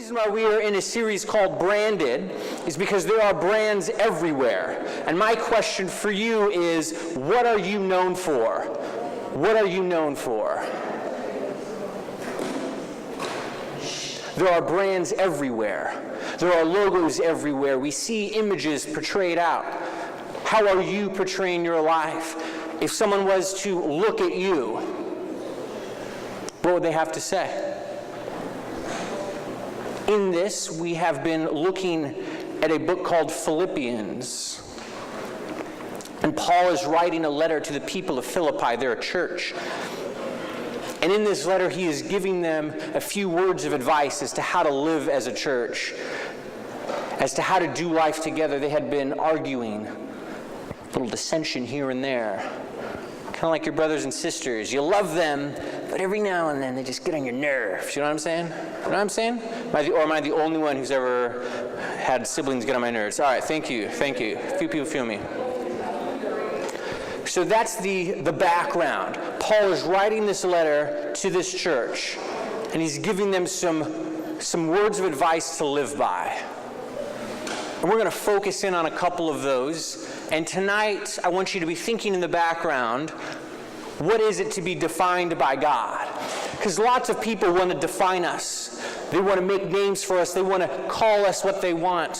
reason why we are in a series called Branded is because there are brands everywhere. And my question for you is, what are you known for? What are you known for? There are brands everywhere. There are logos everywhere. We see images portrayed out. How are you portraying your life? If someone was to look at you, what would they have to say? In this, we have been looking at a book called Philippians. And Paul is writing a letter to the people of Philippi. They're a church. And in this letter, he is giving them a few words of advice as to how to live as a church, as to how to do life together. They had been arguing, a little dissension here and there. Kind of like your brothers and sisters. You love them, but every now and then they just get on your nerves. You know what I'm saying? You know what I'm saying? Am I the only one who's ever had siblings get on my nerves? All right, thank you. A few people feel me. So that's the background. Paul is writing this letter to this church, and he's giving them some words of advice to live by. And we're going to focus in on a couple of those. And tonight, I want you to be thinking in the background, what is it to be defined by God? Because lots of people want to define us. They want to make names for us. They want to call us what they want.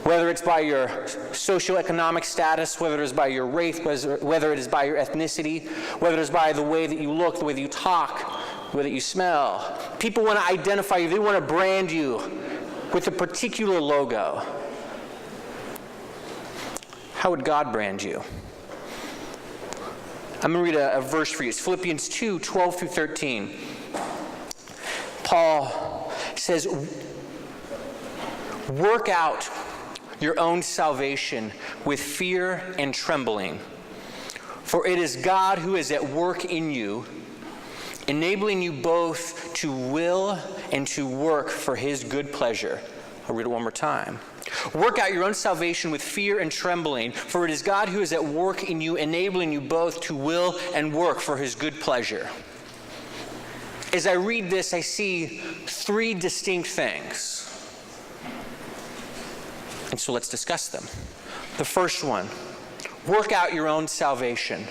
Whether it's by your socioeconomic status, whether it is by your race, whether it is by your ethnicity, whether it is by the way that you look, the way that you talk, the way that you smell. People want to identify you. They want to brand you with a particular logo. How would God brand you? I'm going to read a verse for you. It's Philippians 2, 12 through 13. Paul says, work out your own salvation with fear and trembling. For it is God who is at work in you, enabling you both to will and to work for his good pleasure. I'll read it one more time. Work out your own salvation with fear and trembling, for it is God who is at work in you, enabling you both to will and work for his good pleasure. As I read this, I see three distinct things. And so let's discuss them. The first one, work out your own salvation.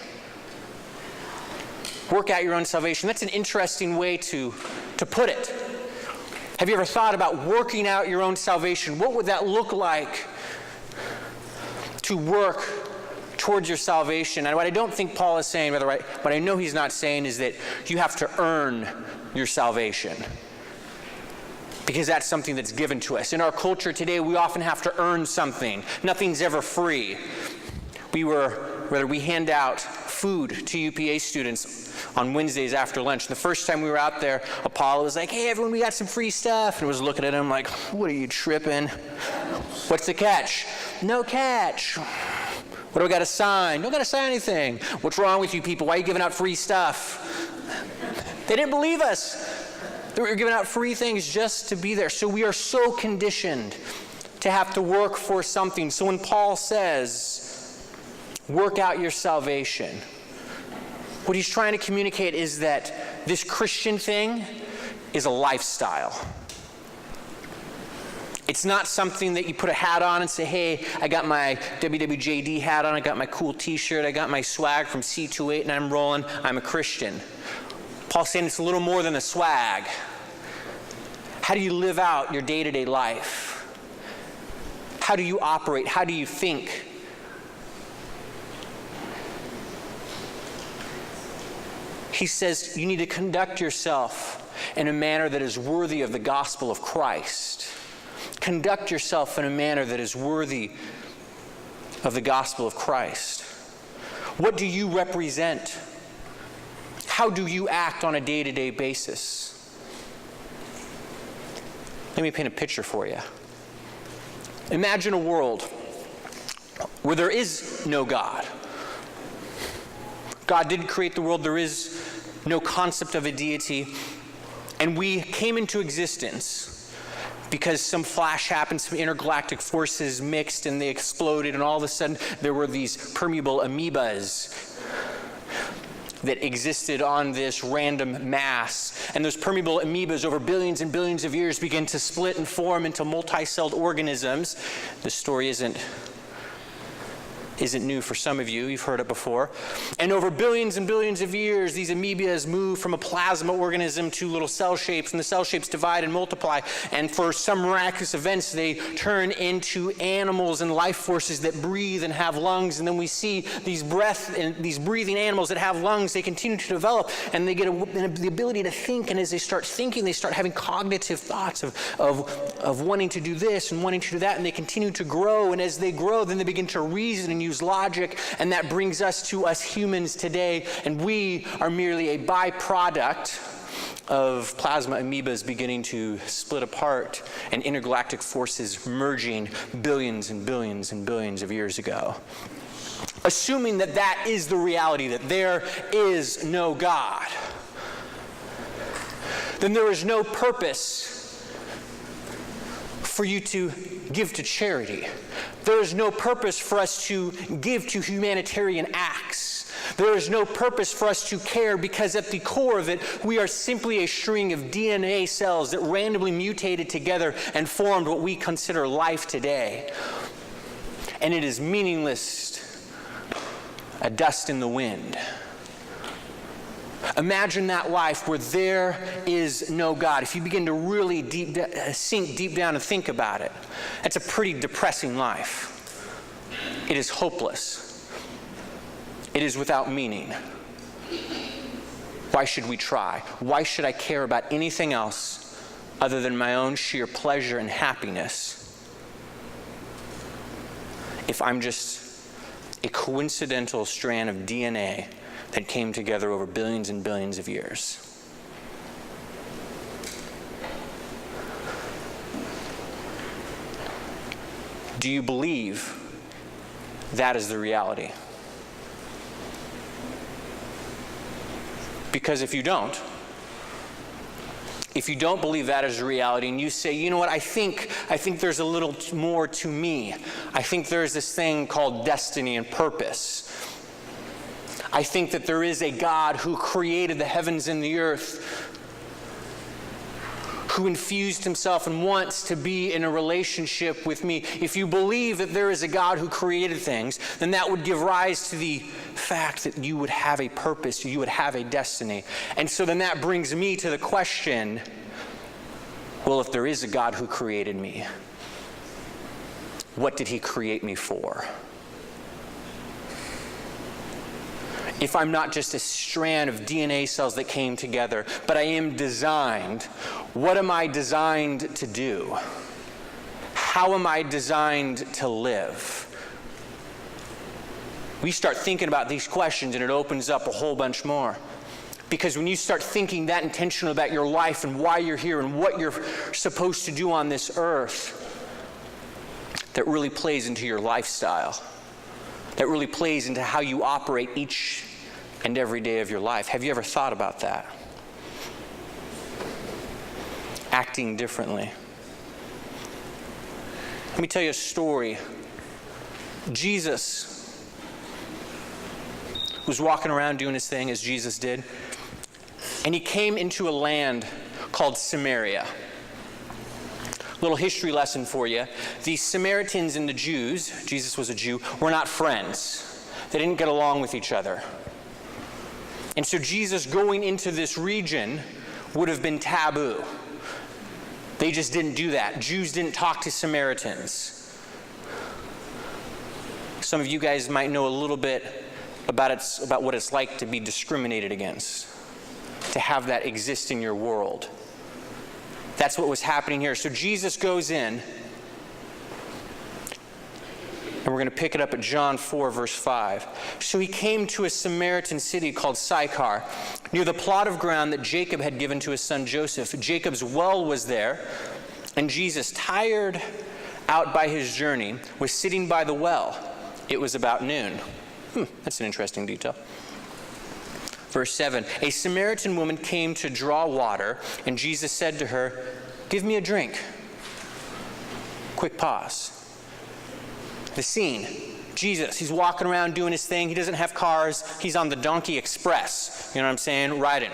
Work out your own salvation. That's an interesting way to put it. Have you ever thought about working out your own salvation? What would that look like to work towards your salvation? And what I don't think Paul is saying, but I know he's not saying, is that you have to earn your salvation. Because that's something that's given to us. In our culture today, we often have to earn something. Nothing's ever free. Whether we hand out food to UPA students on Wednesdays after lunch. The first time we were out there, Apollo was like, hey, everyone, we got some free stuff. And I was looking at him like, what are you tripping? What's the catch? No catch. What do I got to sign? Don't got to sign anything. What's wrong with you people? Why are you giving out free stuff? They didn't believe us. They were giving out free things just to be there. So we are so conditioned to have to work for something. So when Paul says, work out your salvation, what he's trying to communicate is that this Christian thing is a lifestyle. It's not something that you put a hat on and say, hey, I got my WWJD hat on, I got my cool t-shirt, I got my swag from C28 and I'm rolling, I'm a Christian. Paul's saying it's a little more than a swag. How do you live out your day-to-day life? How do you operate? How do you think? He says you need to conduct yourself in a manner that is worthy of the gospel of Christ. Conduct yourself in a manner that is worthy of the gospel of Christ. What do you represent? How do you act on a day-to-day basis? Let me paint a picture for you. Imagine a world where there is no God. God didn't create the world. There is no concept of a deity. And we came into existence because some flash happened, some intergalactic forces mixed and they exploded, and all of a sudden there were these permeable amoebas. that existed on this random mass. And those permeable amoebas over billions and billions of years begin to split and form into multi-celled organisms. This story isn't new for some of you. You've heard it before. And over billions and billions of years, these amoebas move from a plasma organism to little cell shapes, and the cell shapes divide and multiply. And for some miraculous events, they turn into animals and life forces that breathe and have lungs. And then we see these breathing animals that have lungs. They continue to develop, and they get the ability to think. And as they start thinking, they start having cognitive thoughts of wanting to do this and wanting to do that. And they continue to grow. And as they grow, then they begin to reason and use logic, and that brings us to us humans today, and we are merely a byproduct of plasma amoebas beginning to split apart and intergalactic forces merging billions and billions and billions of years ago. Assuming that that is the reality, that there is no God, then there is no purpose for you to give to charity. There is no purpose for us to give to humanitarian acts. There is no purpose for us to care, because at the core of it, we are simply a string of DNA cells that randomly mutated together and formed what we consider life today. And it is meaningless, a dust in the wind. Imagine that life where there is no God. If you begin to really sink deep down and think about it, that's a pretty depressing life. It is hopeless. It is without meaning. Why should we try? Why should I care about anything else other than my own sheer pleasure and happiness if I'm just a coincidental strand of DNA that came together over billions and billions of years? Do you believe that is the reality? Because if you don't believe that is the reality, and you say, you know what, I think there's a little more to me. I think there's this thing called destiny and purpose. I think that there is a God who created the heavens and the earth, who infused himself and wants to be in a relationship with me. If you believe that there is a God who created things, then that would give rise to the fact that you would have a purpose, you would have a destiny. And so then that brings me to the question, well, if there is a God who created me, what did he create me for? If I'm not just a strand of DNA cells that came together, but I am designed, what am I designed to do? How am I designed to live? We start thinking about these questions and it opens up a whole bunch more. Because when you start thinking that intentional about your life and why you're here and what you're supposed to do on this earth, that really plays into your lifestyle. That really plays into how you operate each and every day of your life. Have you ever thought about that? Acting differently. Let me tell you a story. Jesus was walking around doing his thing as Jesus did, and he came into a land called Samaria. Little history lesson for you. The Samaritans and the Jews, Jesus was a Jew, were not friends. They didn't get along with each other. And so Jesus going into this region would have been taboo. They just didn't do that. Jews didn't talk to Samaritans. Some of you guys might know a little bit about what it's like to be discriminated against, to have that exist in your world. That's what was happening here. So Jesus goes in, and we're going to pick it up at John 4, verse 5. So he came to a Samaritan city called Sychar, near the plot of ground that Jacob had given to his son Joseph. Jacob's well was there, and Jesus, tired out by his journey, was sitting by the well. It was about noon. That's an interesting detail. Verse 7, a Samaritan woman came to draw water, and Jesus said to her, "Give me a drink." Quick pause. The scene. Jesus, he's walking around doing his thing. He doesn't have cars. He's on the Donkey Express. You know what I'm saying? Riding.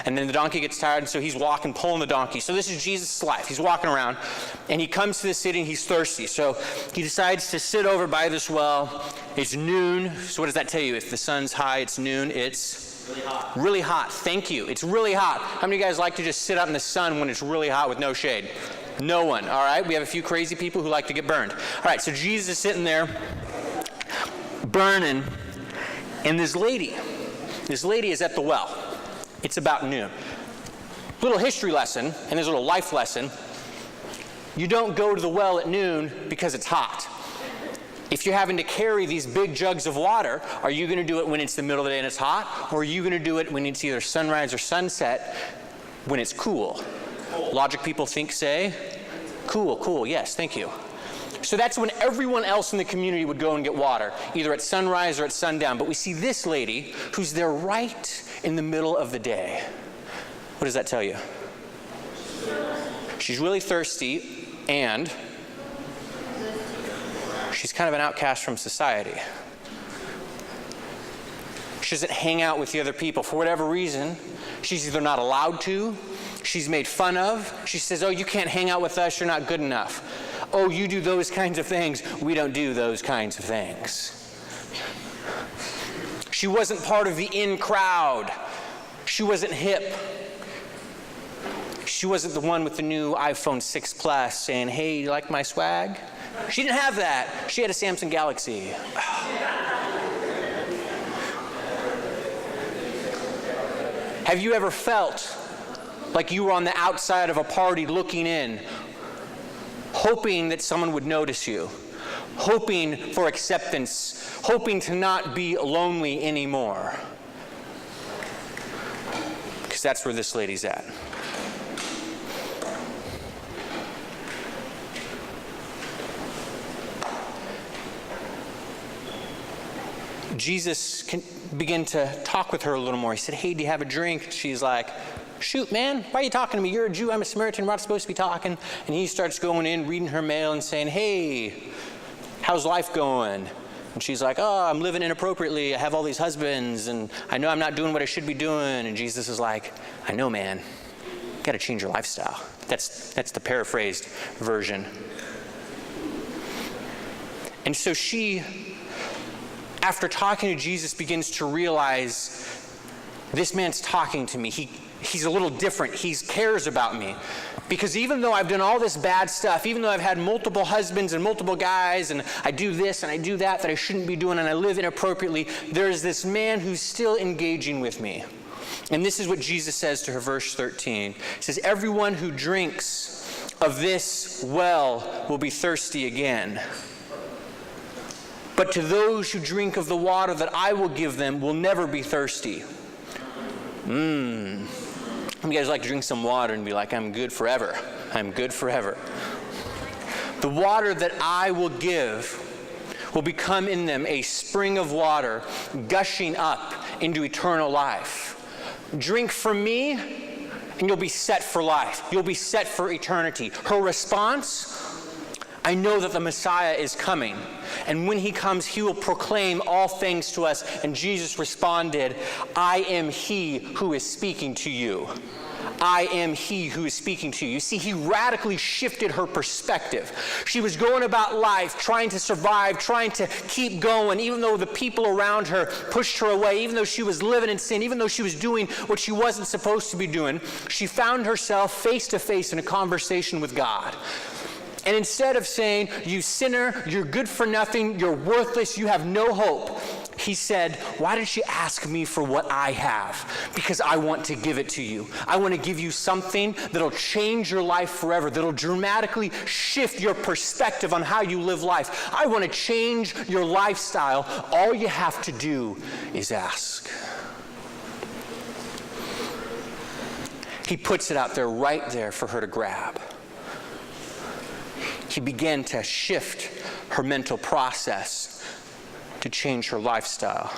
And then the donkey gets tired, and so he's walking, pulling the donkey. So this is Jesus' life. He's walking around, and he comes to the city, and he's thirsty. So he decides to sit over by this well. It's noon. So what does that tell you? If the sun's high, it's noon. It's really hot. Really hot. Thank you. It's really hot. How many of you guys like to just sit out in the sun when it's really hot with no shade? No one. All right? We have a few crazy people who like to get burned. All right, so Jesus is sitting there burning, and this lady is at the well. It's about noon. Little history lesson, and there's a little life lesson. You don't go to the well at noon because it's hot. If you're having to carry these big jugs of water, are you going to do it when it's the middle of the day and it's hot? Or are you going to do it when it's either sunrise or sunset when it's cool? Logic people say, cool, yes, thank you. So that's when everyone else in the community would go and get water, either at sunrise or at sundown. But we see this lady who's there right in the middle of the day. What does that tell you? She's really thirsty, and she's kind of an outcast from society. She doesn't hang out with the other people. For whatever reason, she's either not allowed to, she's made fun of. She says, oh, you can't hang out with us, you're not good enough. Oh, you do those kinds of things. We don't do those kinds of things. She wasn't part of the in crowd. She wasn't hip. She wasn't the one with the new iPhone 6 Plus saying, hey, you like my swag? She didn't have that. She had a Samsung Galaxy. Have you ever felt like you were on the outside of a party looking in, hoping that someone would notice you, hoping for acceptance, hoping to not be lonely anymore? Because that's where this lady's at. Jesus can begin to talk with her a little more. He said, hey, do you have a drink? She's like, shoot, man, why are you talking to me? You're a Jew, I'm a Samaritan, we're not supposed to be talking. And he starts going in, reading her mail and saying, hey, how's life going? And she's like, oh, I'm living inappropriately. I have all these husbands, and I know I'm not doing what I should be doing. And Jesus is like, I know, man. You got to change your lifestyle. That's the paraphrased version. And so she, after talking to Jesus, begins to realize this man's talking to me. He's a little different. He cares about me. Because even though I've done all this bad stuff, even though I've had multiple husbands and multiple guys, and I do this and I do that I shouldn't be doing, and I live inappropriately, there's this man who's still engaging with me. And this is what Jesus says to her, verse 13. He says, everyone who drinks of this well will be thirsty again. But to those who drink of the water that I will give them will never be thirsty. You guys like to drink some water and be like, I'm good forever. I'm good forever. The water that I will give will become in them a spring of water gushing up into eternal life. Drink from me and you'll be set for life. You'll be set for eternity. Her response, I know that the Messiah is coming. And when he comes, he will proclaim all things to us. And Jesus responded, I am he who is speaking to you. I am he who is speaking to you. You see, he radically shifted her perspective. She was going about life, trying to survive, trying to keep going, even though the people around her pushed her away, even though she was living in sin, even though she was doing what she wasn't supposed to be doing. She found herself face to face in a conversation with God. And instead of saying, you sinner, you're good for nothing, you're worthless, you have no hope, he said, why did you ask me for what I have? Because I want to give it to you. I want to give you something that'll change your life forever, that'll dramatically shift your perspective on how you live life. I want to change your lifestyle. All you have to do is ask. He puts it out there, right there for her to grab. He began to shift her mental process to change her lifestyle.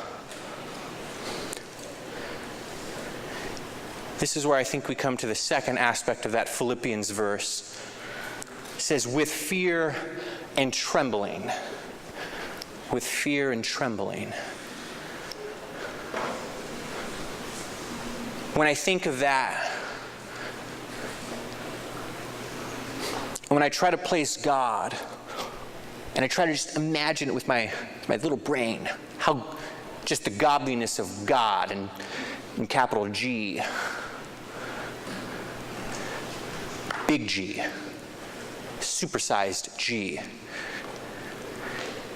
This is where I think we come to the second aspect of that Philippians verse. It says, with fear and trembling. with fear and trembling. When I think of that, when I try to place God, and I try to just imagine it with my little brain, how just the godliness of God and capital G, big G, supersized G.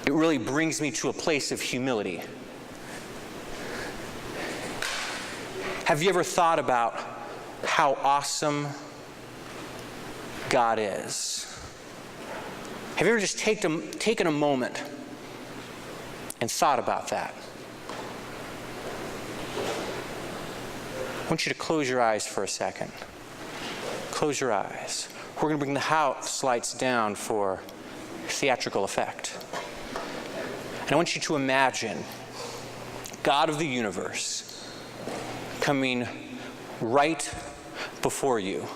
It really brings me to a place of humility. Have you ever thought about how awesome God is? Have you ever just taken a moment and thought about that? I want you to close your eyes for a second. Close your eyes. We're going to bring the house lights down for theatrical effect. And I want you to imagine God of the universe coming right before you.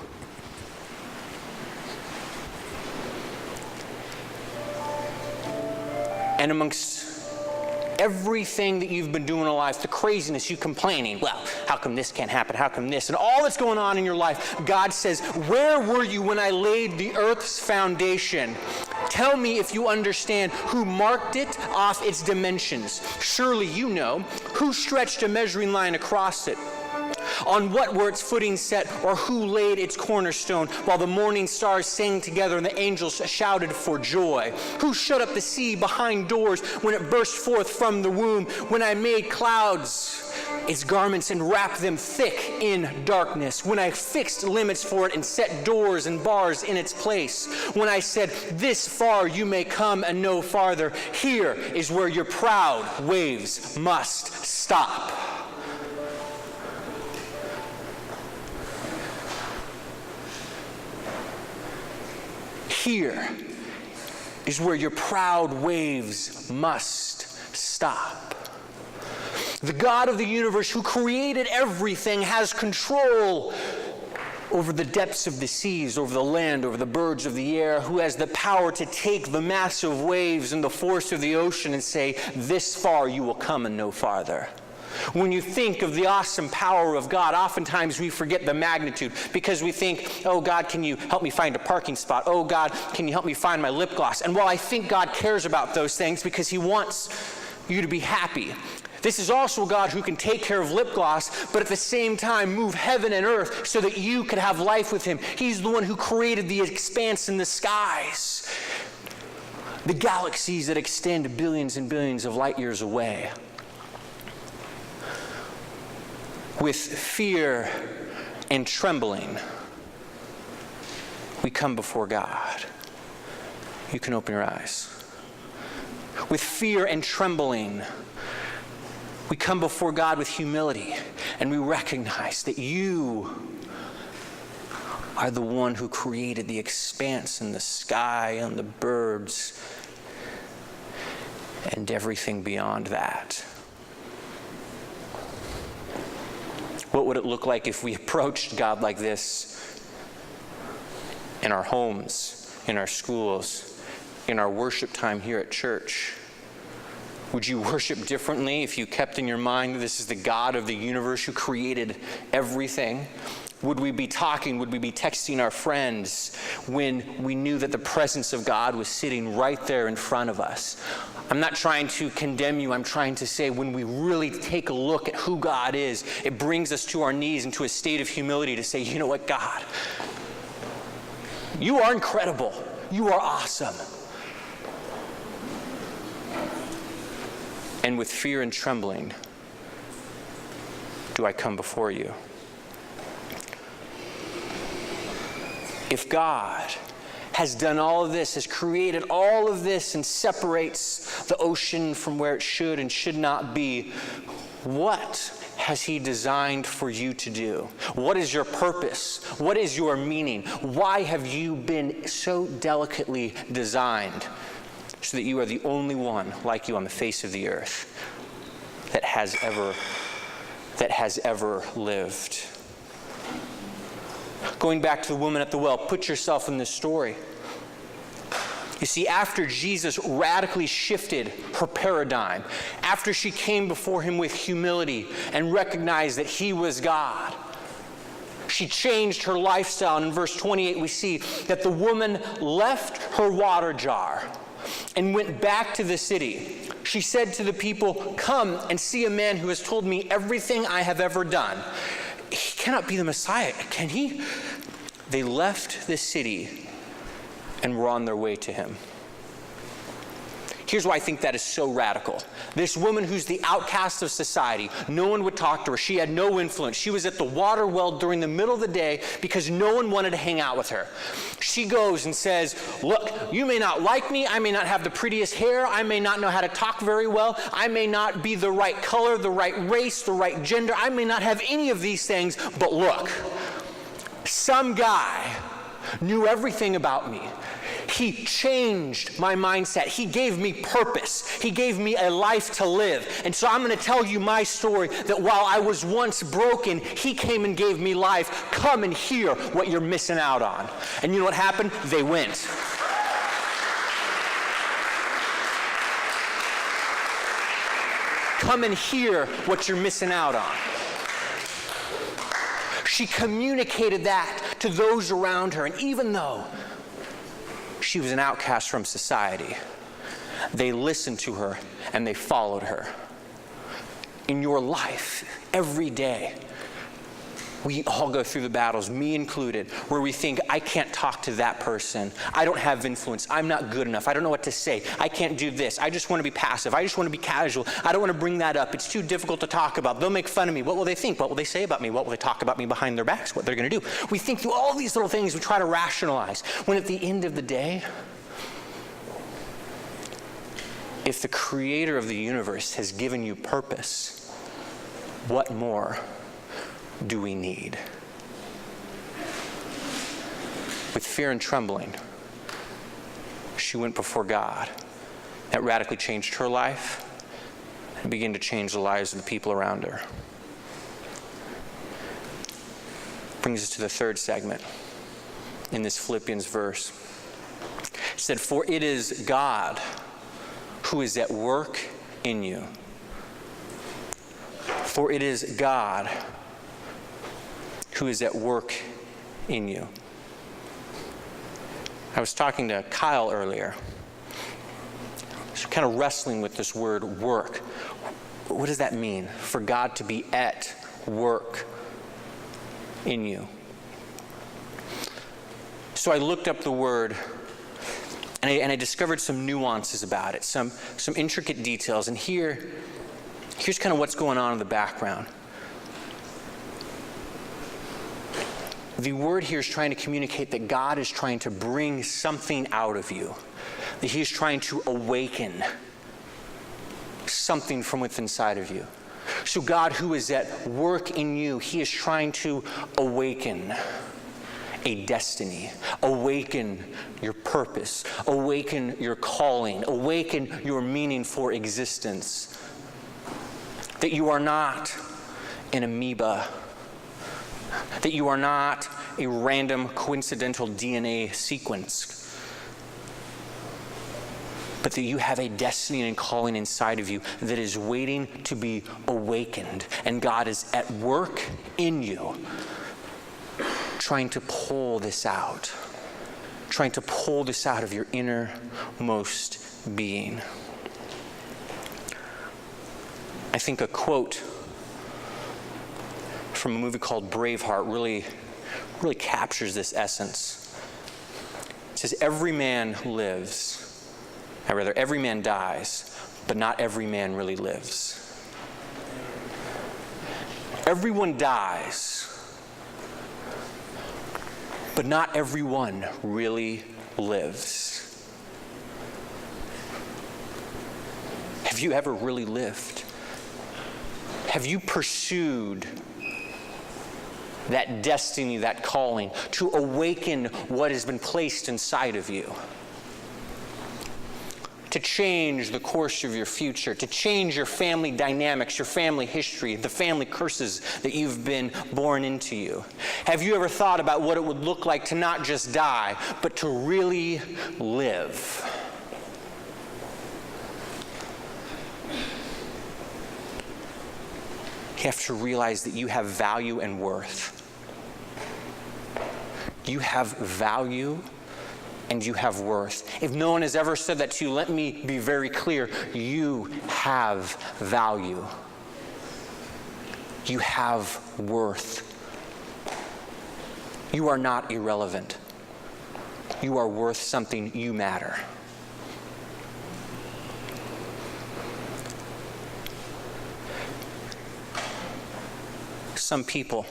And amongst everything that you've been doing in life, the craziness, you complaining, well, how come this can't happen? How come this? And all that's going on in your life, God says, where were you when I laid the earth's foundation? Tell me if you understand who marked it off its dimensions. Surely you know. Who stretched a measuring line across it? On what were its footings set, or who laid its cornerstone, while the morning stars sang together and the angels shouted for joy? Who shut up the sea behind doors when it burst forth from the womb? When I made clouds its garments and wrapped them thick in darkness? When I fixed limits for it and set doors and bars in its place? When I said, this far you may come and no farther, here is where your proud waves must stop. Here is where your proud waves must stop. The God of the universe who created everything has control over the depths of the seas, over the land, over the birds of the air, who has the power to take the massive waves and the force of the ocean and say, this far you will come and no farther. When you think of the awesome power of God, oftentimes we forget the magnitude because we think, oh God, can you help me find a parking spot? Oh God, can you help me find my lip gloss? And while I think God cares about those things because he wants you to be happy, this is also a God who can take care of lip gloss, but at the same time move heaven and earth so that you could have life with him. He's the one who created the expanse in the skies, the galaxies that extend billions and billions of light years away. With fear and trembling, we come before God. You can open your eyes. With fear and trembling, we come before God with humility, and we recognize that you are the one who created the expanse and the sky and the birds and everything beyond that. What would it look like if we approached God like this in our homes, in our schools, in our worship time here at church? Would you worship differently if you kept in your mind this is the God of the universe who created everything? Would we be talking, would we be texting our friends when we knew that the presence of God was sitting right there in front of us? I'm not trying to condemn you. I'm trying to say when we really take a look at who God is, it brings us to our knees into a state of humility to say, you know what, God? You are incredible. You are awesome. And with fear and trembling, do I come before you? If God has done all of this, has created all of this and separates the ocean from where it should and should not be, what has he designed for you to do? What is your purpose? What is your meaning? Why have you been so delicately designed so that you are the only one like you on the face of the earth that has ever lived? Going back to the woman at the well, put yourself in this story. You see, after Jesus radically shifted her paradigm, after she came before him with humility and recognized that he was God, she changed her lifestyle. And in verse 28, we see that the woman left her water jar and went back to the city. She said to the people, "Come and see a man who has told me everything I have ever done. He cannot be the Messiah, can he?" They left the city and were on their way to him. Here's why I think that is so radical. This woman who's the outcast of society, no one would talk to her. She had no influence. She was at the water well during the middle of the day because no one wanted to hang out with her. She goes and says, "Look, you may not like me. I may not have the prettiest hair. I may not know how to talk very well. I may not be the right color, the right race, the right gender. I may not have any of these things, but look, some guy knew everything about me. He changed my mindset. He gave me purpose. He gave me a life to live. And so I'm going to tell you my story, that while I was once broken, he came and gave me life. Come and hear what you're missing out on." And you know what happened? They went. Come and hear what you're missing out on. She communicated that to those around her. And even though she was an outcast from society, they listened to her and they followed her. In your life, every day, we all go through the battles, me included, where we think, I can't talk to that person. I don't have influence. I'm not good enough. I don't know what to say. I can't do this. I just want to be passive. I just want to be casual. I don't want to bring that up. It's too difficult to talk about. They'll make fun of me. What will they think? What will they say about me? What will they talk about me behind their backs? What they're going to do? We think through all these little things. We try to rationalize. When at the end of the day, if the creator of the universe has given you purpose, what more do we need? With fear and trembling, she went before God. That radically changed her life and began to change the lives of the people around her. Brings us to the third segment in this Philippians verse. It said, "For it is God who is at work in you." For it is God who is at work in you. I was talking to Kyle earlier. So kind of wrestling with this word work. What does that mean? For God to be at work in you. So I looked up the word and I discovered some nuances about it, some intricate details. And here's kind of what's going on in the background. The word here is trying to communicate that God is trying to bring something out of you, that he is trying to awaken something from within inside of you. So God, who is at work in you, he is trying to awaken a destiny, awaken your purpose, awaken your calling, awaken your meaning for existence. That you are not an amoeba, that you are not a random coincidental DNA sequence, but that you have a destiny and calling inside of you that is waiting to be awakened. And God is at work in you, trying to pull this out, trying to pull this out of your innermost being. I think a quote from a movie called Braveheart really captures this essence. It says, every man dies, but not every man really lives. Everyone dies, but not everyone really lives. Have you ever really lived? Have you pursued that destiny, that calling, to awaken what has been placed inside of you? to change the course of your future, to change your family dynamics, your family history, the family curses that you've been born into you? Have you ever thought about what it would look like to not just die, but to really live? You have to realize that you have value and worth. You have value and you have worth. If no one has ever said that to you, let me be very clear. You have value. You have worth. You are not irrelevant. You are worth something. You matter. Some people,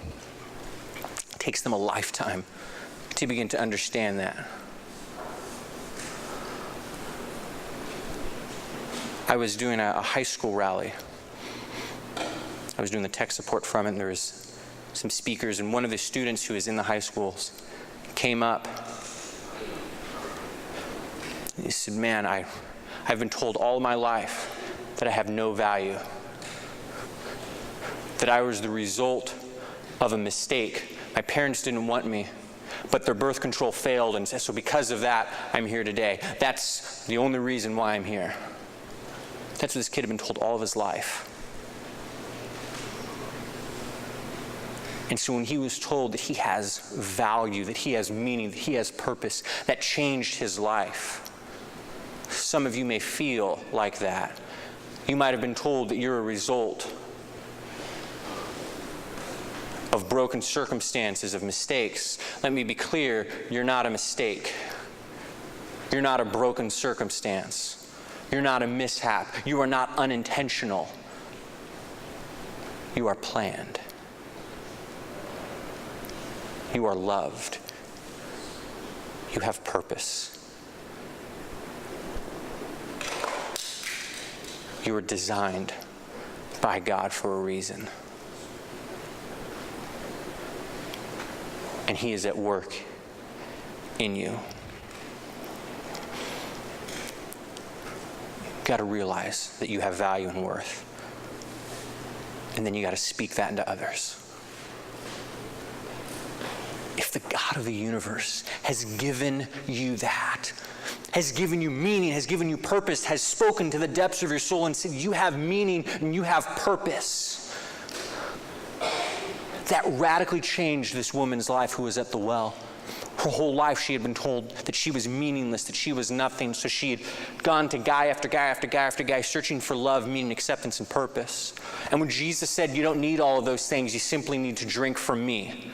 it takes them a lifetime to begin to understand that. I was doing a high school rally. I was doing the tech support from it, and there was some speakers, and one of the students who was in the high schools came up. He said, man, I've been told all my life that I have no value, that I was the result of a mistake. My parents didn't want me, but their birth control failed, and so because of that, I'm here today. That's the only reason why I'm here. That's what this kid had been told all of his life. And so when he was told that he has value, that he has meaning, that he has purpose, that changed his life. Some of you may feel like that. You might have been told that you're a result of broken circumstances, of mistakes. Let me be clear, you're not a mistake. You're not a broken circumstance. You're not a mishap. You are not unintentional. You are planned. You are loved. You have purpose. You are designed by God for a reason. And He is at work in you. You've got to realize that you have value and worth. And then you got to speak that into others. If the God of the universe has given you that, has given you meaning, has given you purpose, has spoken to the depths of your soul and said you have meaning and you have purpose, that radically changed this woman's life who was at the well. Her whole life she had been told that she was meaningless, that she was nothing, so she had gone to guy after guy after guy after guy searching for love, meaning, acceptance, and purpose. And when Jesus said, you don't need all of those things, you simply need to drink from me,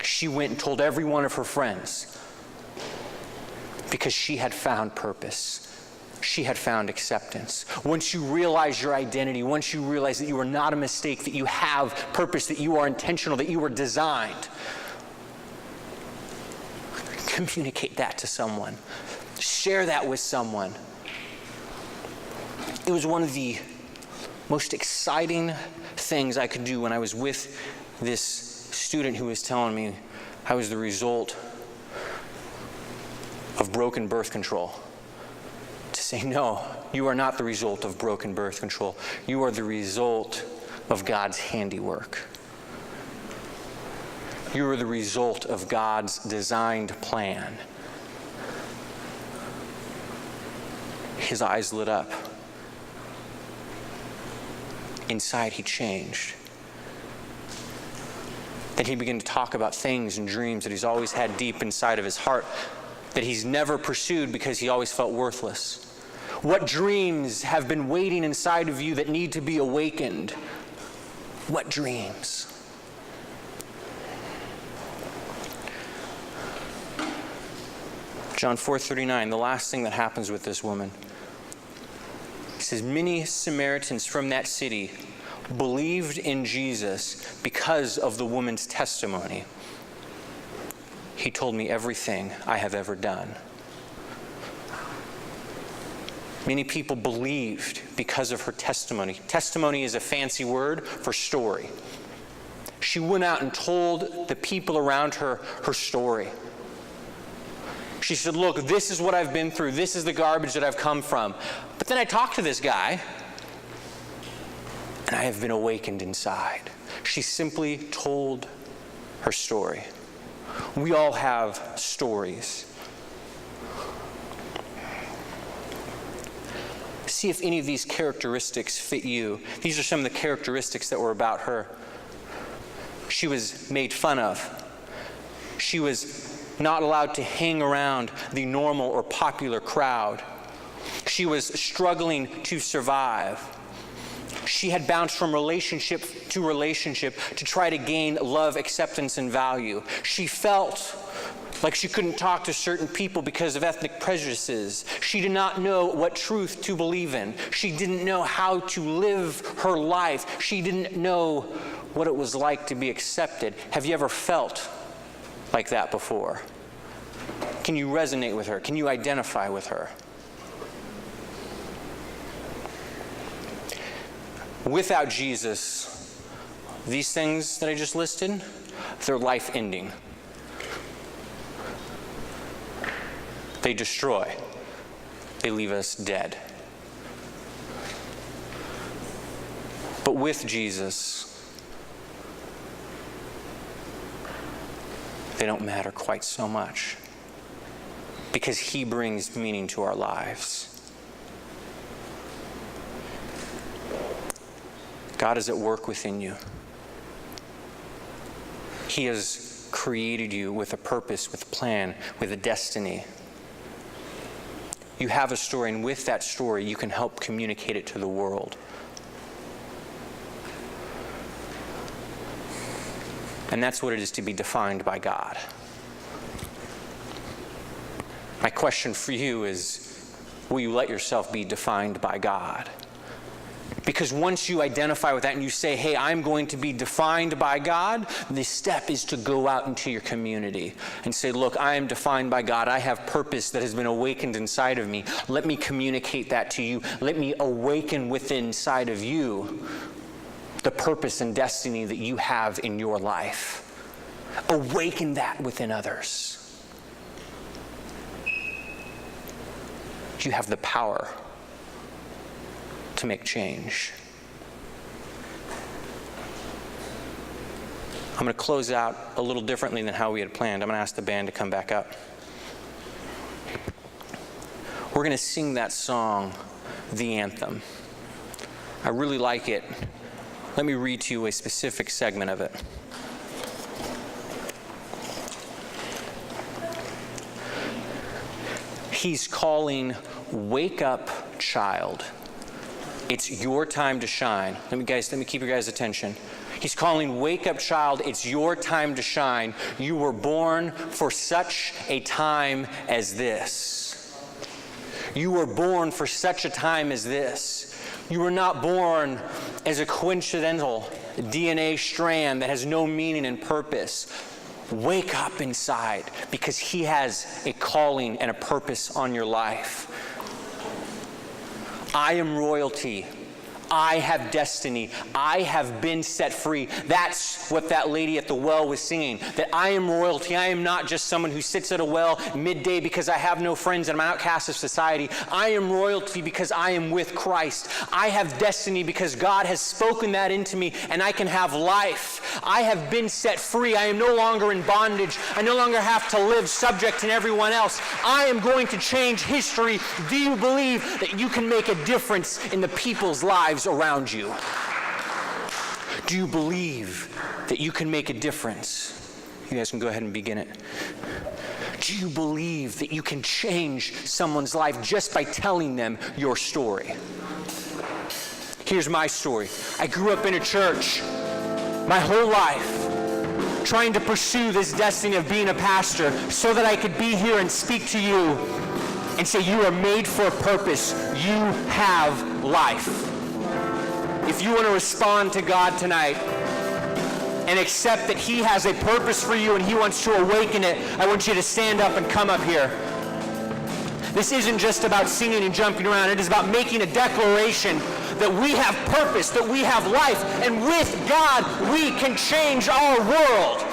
she went and told every one of her friends because she had found purpose. She had found acceptance. Once you realize your identity, once you realize that you are not a mistake, that you have purpose, that you are intentional, that you are designed, communicate that to someone. Share that with someone. It was one of the most exciting things I could do when I was with this student who was telling me I was the result of broken birth control. To say, no, you are not the result of broken birth control. You are the result of God's handiwork. You are the result of God's designed plan. His eyes lit up. Inside, he changed. Then he began to talk about things and dreams that he's always had deep inside of his heart that he's never pursued because he always felt worthless. What dreams have been waiting inside of you that need to be awakened? What dreams? John 4:39, the last thing that happens with this woman. He says, many Samaritans from that city believed in Jesus because of the woman's testimony. He told me everything I have ever done. Many people believed because of her testimony. Testimony is a fancy word for story. She went out and told the people around her her story. She said, look, this is what I've been through. This is the garbage that I've come from. But then I talked to this guy, and I have been awakened inside. She simply told her story. We all have stories. See if any of these characteristics fit you. These are some of the characteristics that were about her. She was made fun of. She was not allowed to hang around the normal or popular crowd. She was struggling to survive. She had bounced from relationship to try to gain love, acceptance, and value. She felt like she couldn't talk to certain people because of ethnic prejudices. She did not know what truth to believe in. She didn't know how to live her life. She didn't know what it was like to be accepted. Have you ever felt like that before? Can you resonate with her? Can you identify with her? Without Jesus, these things that I just listed, they're life-ending. They destroy. They leave us dead. But with Jesus, they don't matter quite so much, because he brings meaning to our lives. God is at work within you. He has created you with a purpose, with a plan, with a destiny. You have a story, and with that story, you can help communicate it to the world. And that's what it is to be defined by God. My question for you is, will you let yourself be defined by God? Because once you identify with that and you say, hey, I'm going to be defined by God, the step is to go out into your community and say, look, I am defined by God. I have purpose that has been awakened inside of me. Let me communicate that to you. Let me awaken within inside of you the purpose and destiny that you have in your life. Awaken that within others. You have the power to make change. I'm going to close out a little differently than how we had planned. I'm going to ask the band to come back up. We're going to sing that song, The Anthem. I really like it. Let me read to you a specific segment of it. He's calling, wake up, child. It's your time to shine. Let me keep your guys' attention. He's calling, wake up, child. It's your time to shine. You were born for such a time as this. You were born for such a time as this. You were not born as a coincidental DNA strand that has no meaning and purpose. Wake up inside, because he has a calling and a purpose on your life. I am royalty. I have destiny. I have been set free. That's what that lady at the well was singing, that I am royalty. I am not just someone who sits at a well midday because I have no friends and I'm an outcast of society. I am royalty because I am with Christ. I have destiny because God has spoken that into me, and I can have life. I have been set free. I am no longer in bondage. I no longer have to live subject to everyone else. I am going to change history. Do you believe that you can make a difference in the people's lives around you? Do you believe that you can make a difference? You guys can go ahead and begin it. Do you believe that you can change someone's life just by telling them your story? Here's my story. I grew up in a church my whole life, trying to pursue this destiny of being a pastor so that I could be here and speak to you and say, you are made for a purpose. You have life. If you want to respond to God tonight and accept that he has a purpose for you and he wants to awaken it, I want you to stand up and come up here. This isn't just about singing and jumping around. It is about making a declaration that we have purpose, that we have life, and with God we can change our world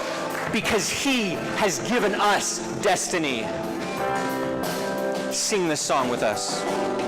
because he has given us destiny. sing this song with us.